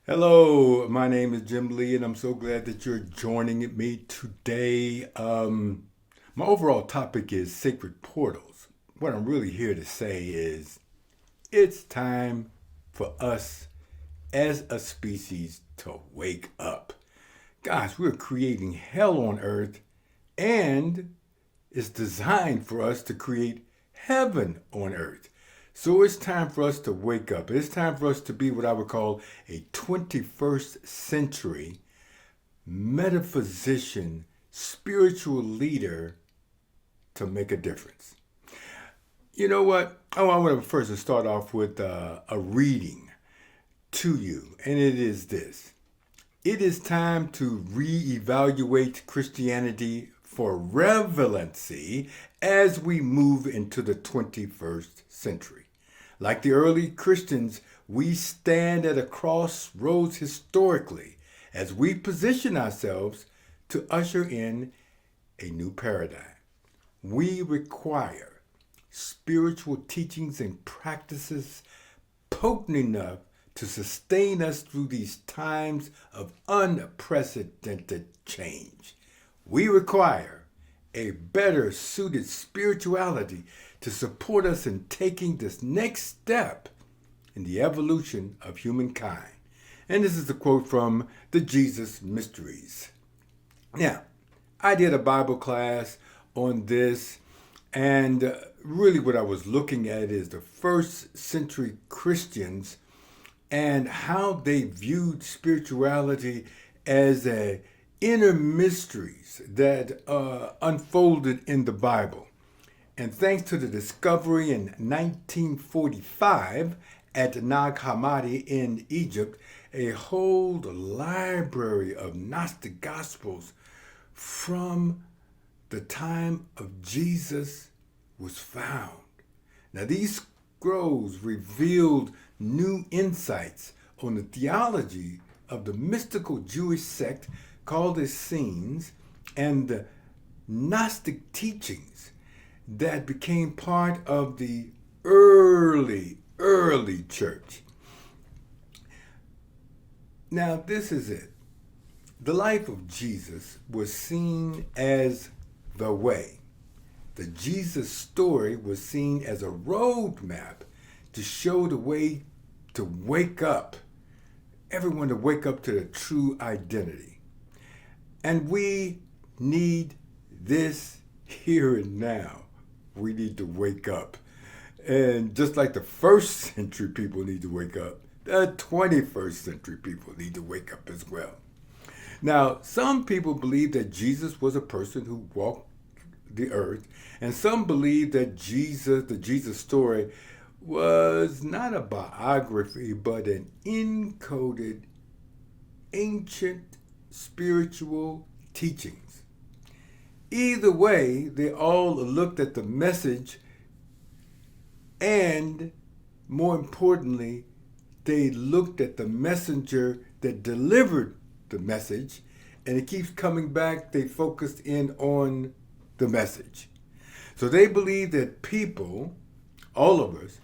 Hello, my name is Jim Lee, and I'm so glad that you're joining me today. My overall topic is sacred portals. What I'm really here to say is it's time for us as a species to wake up. Gosh, we're creating hell on earth, and it's designed for us to create heaven on earth. So it's time for us to wake up. It's time for us to be what I would call a 21st century metaphysician, spiritual leader to make a difference. You know what? I want to first start off with a reading to you, and it is this. It is time to reevaluate Christianity for relevancy as we move into the 21st century. Like the early Christians, we stand at a crossroads historically as we position ourselves to usher in a new paradigm. We require spiritual teachings and practices potent enough to sustain us through these times of unprecedented change. We require a better suited spirituality to support us in taking this next step in the evolution of humankind. And this is a quote from the Jesus Mysteries. Now, I did a Bible class on this, and really what I was looking at is the first century Christians and how they viewed spirituality as a inner mysteries that unfolded in the Bible. And thanks to the discovery in 1945 at Nag Hammadi in Egypt, a whole library of Gnostic Gospels from the time of Jesus was found. Now, these scrolls revealed new insights on the theology of the mystical Jewish sect called the Essenes and the Gnostic teachings that became part of the early church. Now, this is it. The life of Jesus was seen as the way. The Jesus story was seen as a roadmap to show the way to wake up, everyone to wake up to the true identity. And we need this here and now. We need to wake up. And just like the first century people need to wake up, the 21st century people need to wake up as well. Now, some people believe that Jesus was a person who walked the earth, and some believe that the Jesus story, was not a biography, but an encoded ancient spiritual teachings. Either way, they all looked at the message, and more importantly, they looked at the messenger that delivered the message, and it keeps coming back. They focused in on the message. So they believe that people, all of us,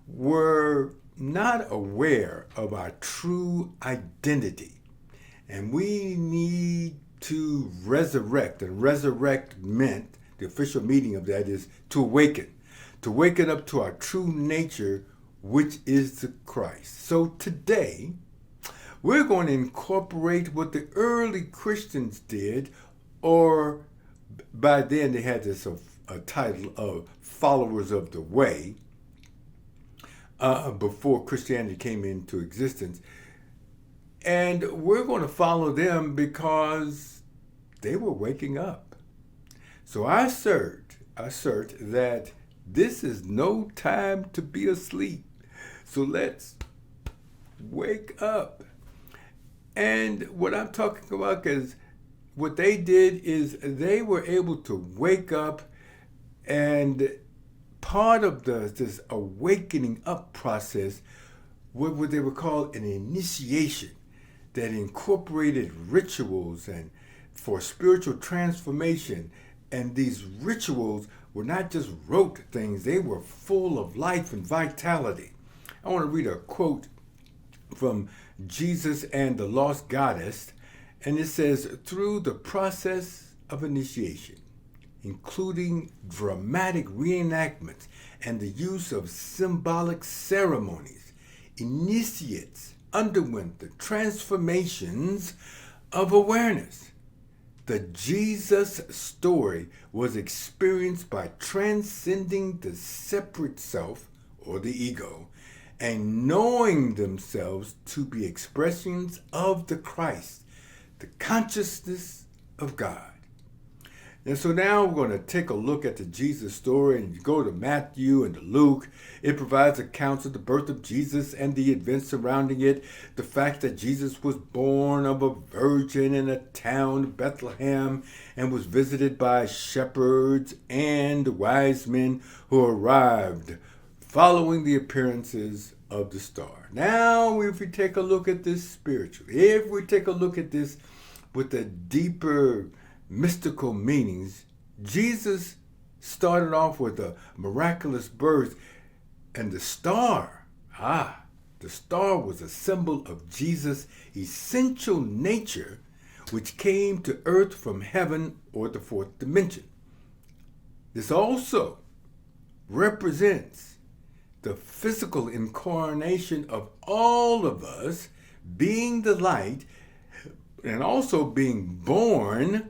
were not aware of our true identity. And we need to resurrect. And resurrect meant, the official meaning of that is to awaken. To waken up to our true nature, which is the Christ. So today, we're going to incorporate what the early Christians did, or by then they had this a title of followers of the way, before Christianity came into existence. And we're going to follow them because they were waking up. So I assert that this is no time to be asleep. So let's wake up. And what I'm talking about is what they did is they were able to wake up, and part of this awakening up process, what they would call an initiation that incorporated rituals and for spiritual transformation. And these rituals were not just rote things, they were full of life and vitality. I want to read a quote from Jesus and the Lost Goddess, and it says, through the process of initiation, including dramatic reenactments and the use of symbolic ceremonies, initiates underwent the transformations of awareness. The Jesus story was experienced by transcending the separate self, or the ego, and knowing themselves to be expressions of the Christ, the consciousness of God. And so now we're going to take a look at the Jesus story, and you go to Matthew and to Luke. It provides accounts of the birth of Jesus and the events surrounding it. The fact that Jesus was born of a virgin in a town, Bethlehem, and was visited by shepherds and wise men who arrived following the appearances of the star. Now, if we take a look at this spiritually, if we take a look at this with the deeper mystical meanings, Jesus started off with a miraculous birth, and the star was a symbol of Jesus' essential nature, which came to earth from heaven, or the fourth dimension. This also represents the physical incarnation of all of us being the light, and also being born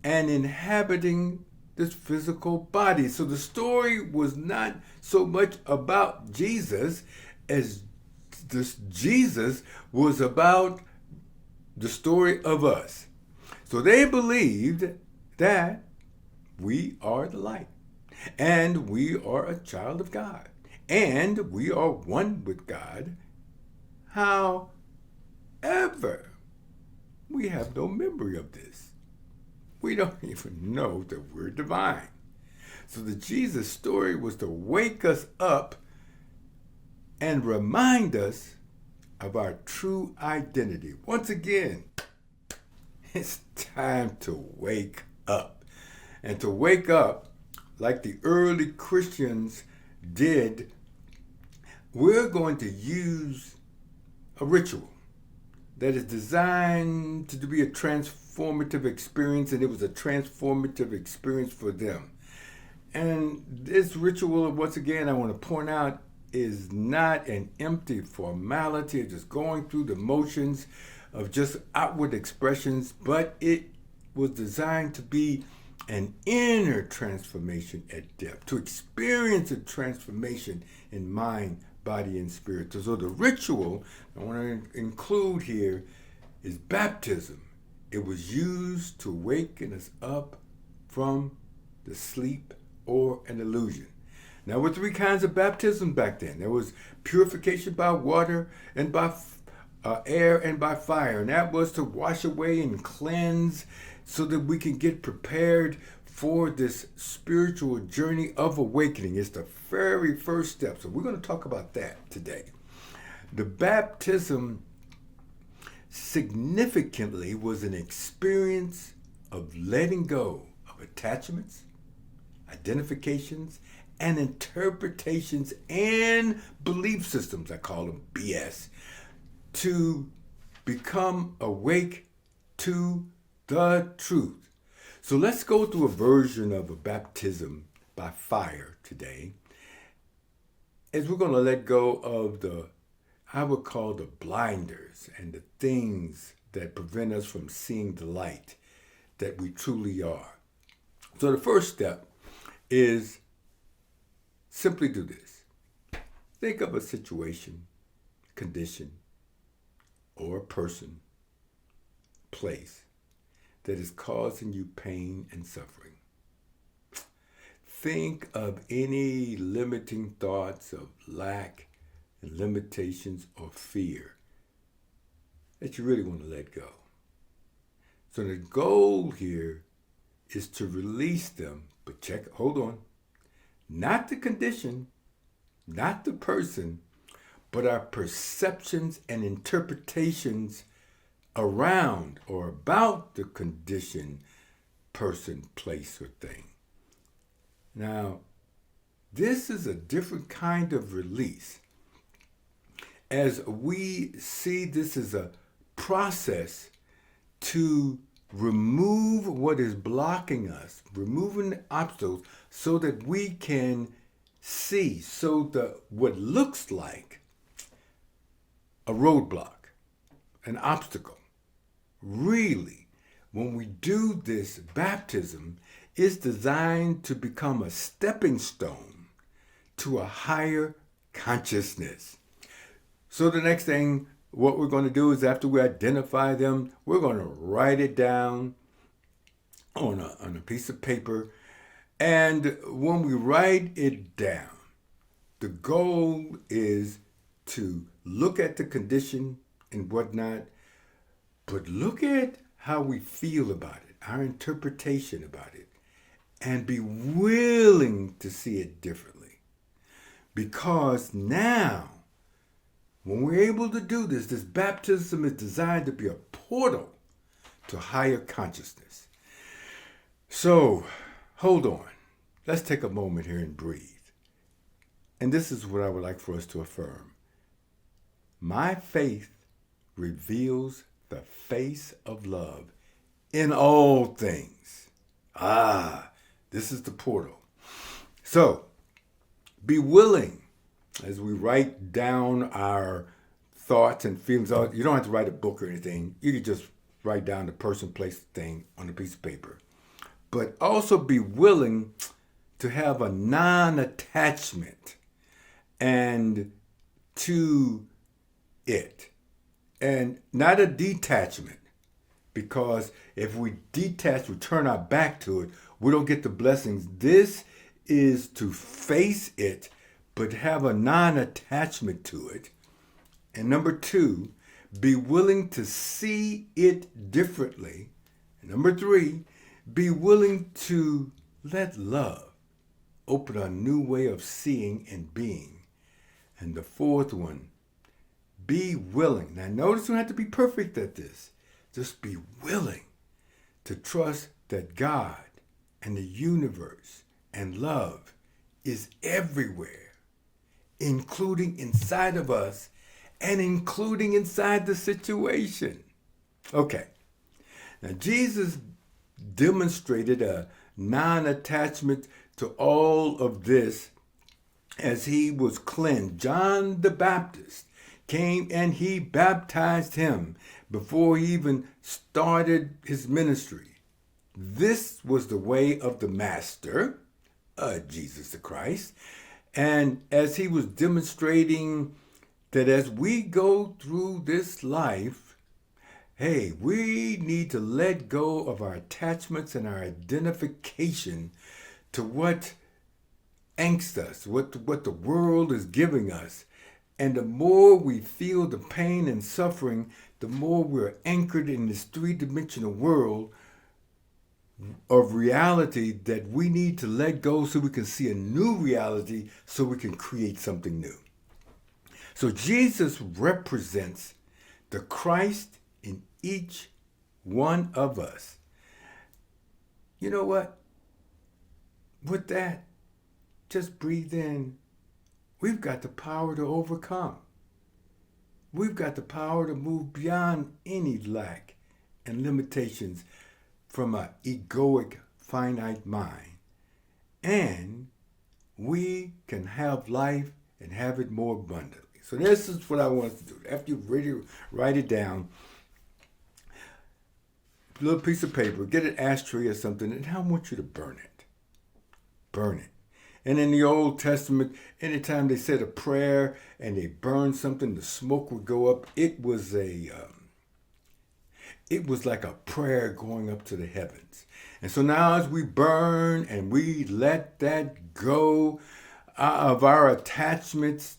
and inhabiting this physical body. So the story was not so much about Jesus as Jesus was about the story of us. So they believed that we are the light, and we are a child of God, and we are one with God. However, we have no memory of this. We don't even know that we're divine. So the Jesus story was to wake us up and remind us of our true identity. Once again, it's time to wake up. And to wake up like the early Christians did, we're going to use a ritual that is designed to be a transformative experience, and it was a transformative experience for them. And this ritual, once again, I want to point out, is not an empty formality of just going through the motions of just outward expressions, but it was designed to be an inner transformation at depth, to experience a transformation in mind, body, and spirit. So the ritual I want to include here is baptism. It was used to waken us up from the sleep or an illusion. Now, there were three kinds of baptism back then. There was purification by water, and by air, and by fire. And that was to wash away and cleanse so that we can get prepared for this spiritual journey of awakening. It's the very first step. So we're going to talk about that today. The baptism significantly was an experience of letting go of attachments, identifications, and interpretations and belief systems, I call them BS, to become awake to the truth. So let's go through a version of a baptism by fire today, as we're going to let go of I would call the blinders and the things that prevent us from seeing the light that we truly are. So the first step is simply do this. Think of a situation, condition, or a person, place that is causing you pain and suffering. Think of any limiting thoughts of lack and limitations or fear that you really want to let go. So the goal here is to release them, but hold on, not the condition, not the person, but our perceptions and interpretations around or about the condition, person, place, or thing. Now, this is a different kind of release. as we see this as a process to remove what is blocking us, removing the obstacles so that we can see, so that what looks like a roadblock, an obstacle, really, when we do this, baptism is designed to become a stepping stone to a higher consciousness. So the next thing, what we're going to do is after we identify them, we're going to write it down on a piece of paper. And when we write it down, the goal is to look at the condition and whatnot, but look at how we feel about it, our interpretation about it, and be willing to see it differently. Because now, when we're able to do this, this baptism is designed to be a portal to higher consciousness. So, hold on. Let's take a moment here and breathe. And this is what I would like for us to affirm. My faith reveals the face of love in all things. This is the portal. So, be willing as we write down our thoughts and feelings. You don't have to write a book or anything. You can just write down the person, place, thing on a piece of paper. But also be willing to have a non-attachment and to it, and not a detachment, because if we detach, we turn our back to it, we don't get the blessings. This is to face it, but have a non-attachment to it. And number 2, be willing to see it differently. And number 3, be willing to let love open a new way of seeing and being. And the 4th one, be willing. Now notice you don't have to be perfect at this. Just be willing to trust that God and the universe and love is everywhere, including inside of us and including inside the situation. Okay. Now Jesus demonstrated a non-attachment to all of this as he was cleansed. John the Baptist came and he baptized him before he even started his ministry. This was the way of the Master, Jesus the Christ. And as he was demonstrating that as we go through this life, hey, we need to let go of our attachments and our identification to what angst us, what the world is giving us. And the more we feel the pain and suffering, the more we're anchored in this 3-dimensional world of reality that we need to let go so we can see a new reality, so we can create something new. So Jesus represents the Christ in each one of us. You know what? With that, just breathe in. We've got the power to overcome. We've got the power to move beyond any lack and limitations from an egoic, finite mind. And we can have life and have it more abundantly. So this is what I want us to do. After you've ready to write it down, a little piece of paper, get an ashtray or something, and I want you to burn it. Burn it. And in the Old Testament, anytime they said a prayer and they burned something, the smoke would go up. It was like a prayer going up to the heavens. And so now as we burn and we let that go of our attachments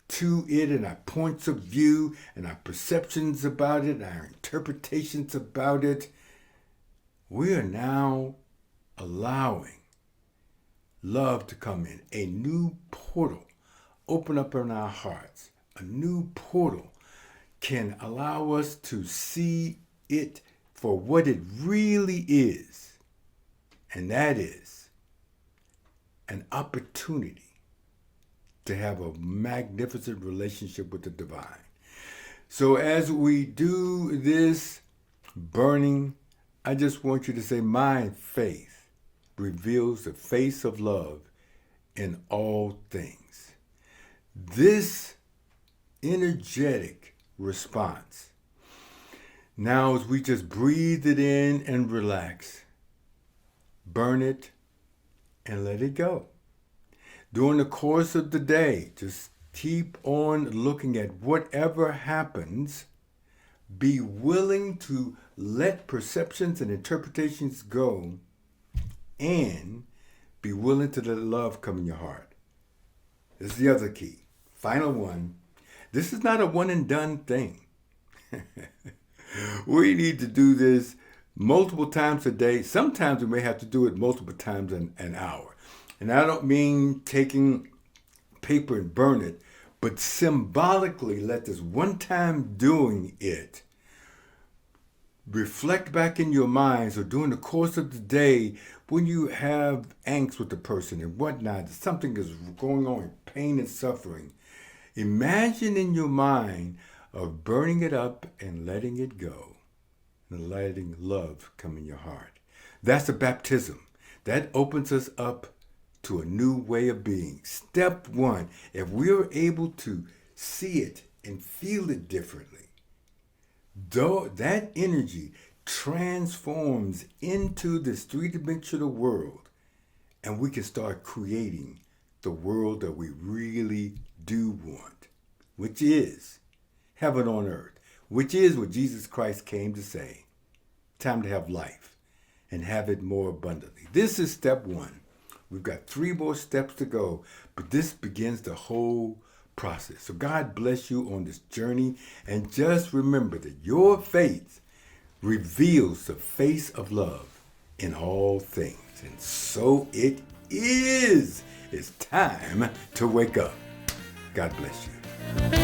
to it and our points of view and our perceptions about it, our interpretations about it, we are now allowing love to come in, a new portal open up in our hearts. A new portal can allow us to see it for what it really is, and that is an opportunity to have a magnificent relationship with the divine. So as we do this burning, I just want you to say, my faith reveals the face of love in all things. This energetic response, now as we just breathe it in and relax, burn it and let it go. During the course of the day, just keep on looking at whatever happens. Be willing to let perceptions and interpretations go, and be willing to let love come in your heart. This is the other key. Final one. This is not a one and done thing. We need to do this multiple times a day. Sometimes we may have to do it multiple times an hour. And I don't mean taking paper and burn it, but symbolically let this one time doing it reflect back in your minds, or during the course of the day when you have angst with the person and whatnot, something is going on, pain and suffering. Imagine in your mind of burning it up and letting it go, and letting love come in your heart. That's a baptism. That opens us up to a new way of being. Step one, if we are able to see it and feel it differently, though that energy transforms into this three-dimensional world, and we can start creating the world that we really do want, which is heaven on earth, which is what Jesus Christ came to say. Time to have life and have it more abundantly. This is step one. We've got 3 more steps to go, but this begins the whole process. So God bless you on this journey, and just remember that your faith reveals the face of love in all things. And so it is. It's time to wake up. God bless you.